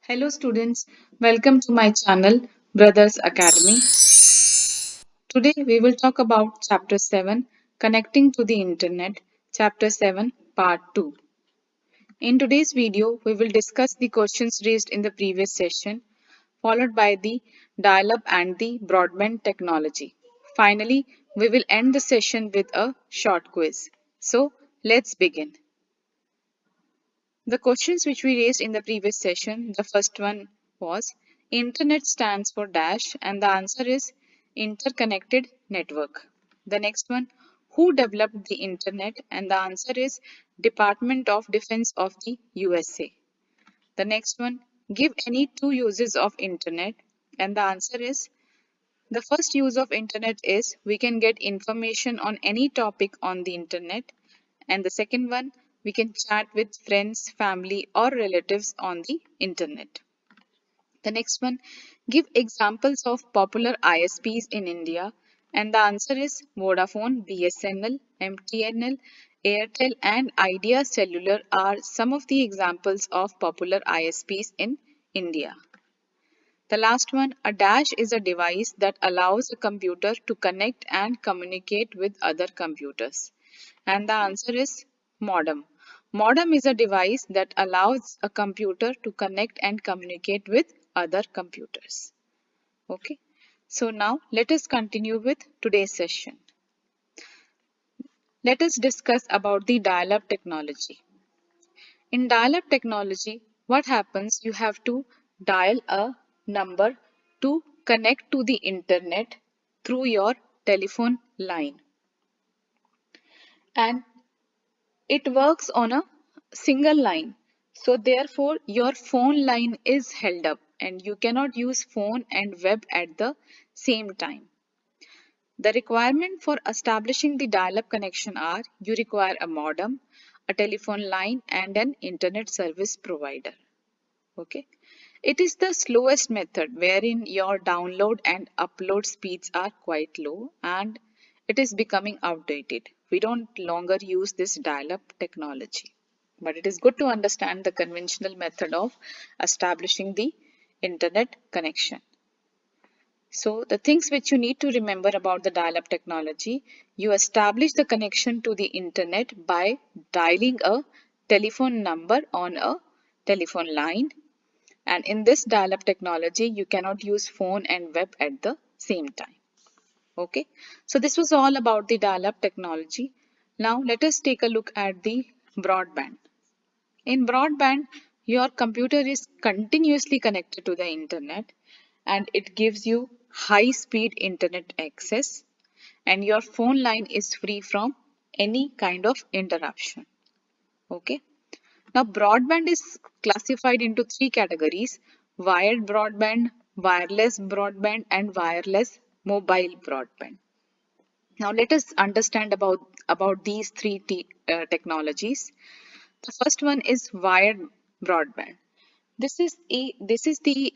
Hello students, welcome to my channel Brothers Academy. Today we will talk about chapter 7 Connecting to the Internet, chapter 7 part 2. In today's video we will discuss the questions raised in the previous session followed by the dial-up and the broadband technology. Finally, we will end the session with a short quiz. So, let's begin. The questions which we raised in the previous session, the first one was Internet stands for dash and the answer is interconnected network. The next one, who developed the Internet and the answer is Department of Defense of the USA. The next one, give any two uses of Internet and the answer is the first use of Internet is we can get information on any topic on the Internet and the second one, we can chat with friends, family, or relatives on the internet. The next one, give examples of popular ISPs in India. And the answer is Vodafone, BSNL, MTNL, Airtel, and Idea Cellular are some of the examples of popular ISPs in India. The last one, a dash is a device that allows a computer to connect and communicate with other computers. And the answer is modem. Modem is a device that allows a computer to connect and communicate with other computers. Okay. So now let us continue with today's session. Let us discuss about the dial-up technology. In dial-up technology, what happens? You have to dial a number to connect to the internet through your telephone line. And it works on a single line. So therefore, your phone line is held up and you cannot use phone and web at the same time. The requirement for establishing the dial-up connection are you require a modem, a telephone line and an internet service provider. Okay. It is the slowest method wherein your download and upload speeds are quite low and it is becoming outdated. We don't longer use this dial-up technology. But it is good to understand the conventional method of establishing the internet connection. So the things which you need to remember about the dial-up technology, you establish the connection to the internet by dialing a telephone number on a telephone line, and in this dial-up technology, you cannot use phone and web at the same time. Okay, so this was all about the dial-up technology. Now let us take a look at the broadband. In broadband, your computer is continuously connected to the internet and it gives you high-speed internet access and your phone line is free from any kind of interruption. Okay. Now, broadband is classified into three categories: wired broadband, wireless broadband, and wireless mobile broadband. Now, let us understand about these three technologies. The first one is wired broadband. This is the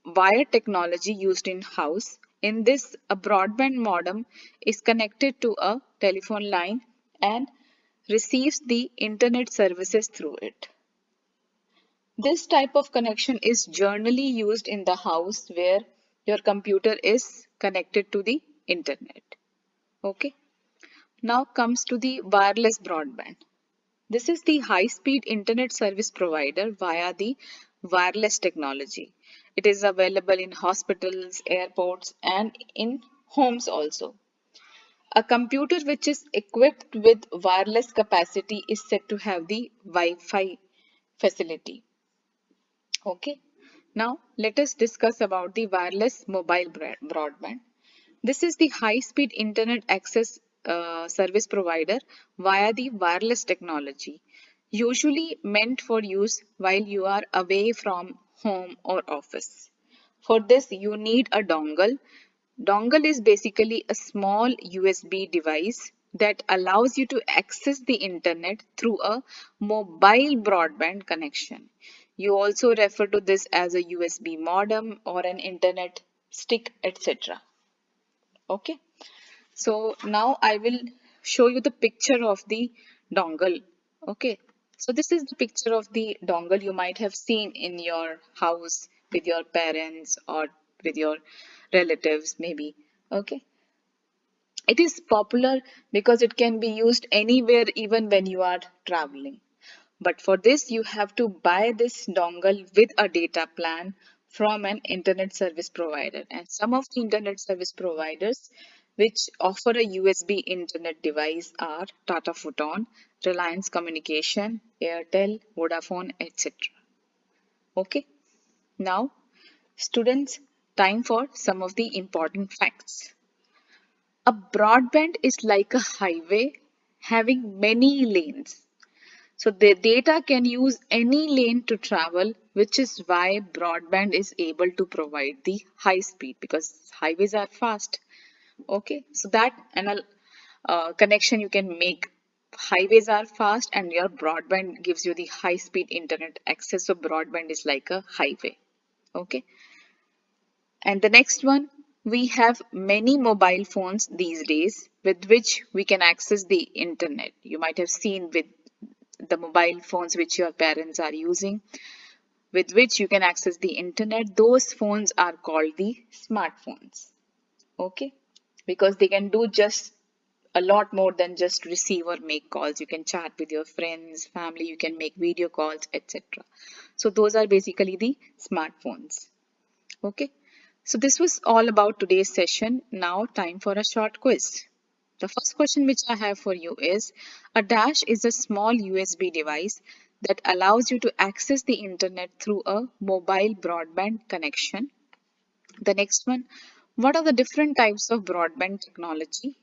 wired technology used in house. In this, a broadband modem is connected to a telephone line and receives the internet services through it. This type of connection is generally used in the house where your computer is connected to the internet. Okay. Now comes to the wireless broadband. This is the high-speed internet service provider via the wireless technology. It is available in hospitals, airports, and in homes also. A computer which is equipped with wireless capacity is said to have the Wi-Fi facility. Okay. Now let us discuss about the wireless mobile broadband. This is the high-speed internet access service provider via the wireless technology, usually meant for use while you are away from home or office. For this, you need a dongle. Dongle is basically a small USB device that allows you to access the internet through a mobile broadband connection. You also refer to this as a USB modem or an internet stick, etc. Okay. So now I will show you the picture of the dongle. Okay. So this is the picture of the dongle you might have seen in your house with your parents or with your relatives maybe. Okay. It is popular because it can be used anywhere even when you are traveling. But for this, you have to buy this dongle with a data plan from an internet service provider. And some of the internet service providers which offer a USB internet device are Tata Photon, Reliance Communication, Airtel, Vodafone, etc. Okay, now students, time for some of the important facts. A broadband is like a highway having many lanes. So the data can use any lane to travel, which is why broadband is able to provide the high speed because highways are fast. Okay, so that connection you can make. Highways are fast and your broadband gives you the high speed internet access. So broadband is like a highway. Okay, and the next one, we have many mobile phones these days with which we can access the internet. You might have seen with the mobile phones which your parents are using, with which you can access the internet. Those phones are called the smartphones. Okay, because they can do just a lot more than just receive or make calls. You can chat with your friends, family, you can make video calls, etc. So those are basically the smartphones. Okay, so this was all about today's session. Now time for a short quiz. The first question which I have for you is, a dash is a small USB device that allows you to access the internet through a mobile broadband connection. The next one, what are the different types of broadband technology?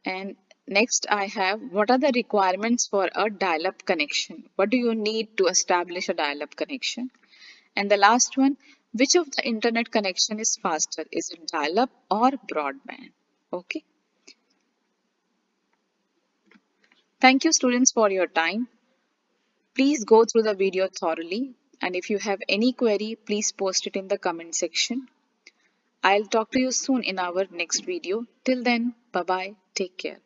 And next I have, what are the requirements for a dial-up connection? What do you need to establish a dial-up connection? And the last one, which of the internet connection is faster? Is it dial-up or broadband? Okay. Thank you students for your time. Please go through the video thoroughly, and if you have any query, please post it in the comment section. I'll talk to you soon in our next video. Till then, bye bye. Take care.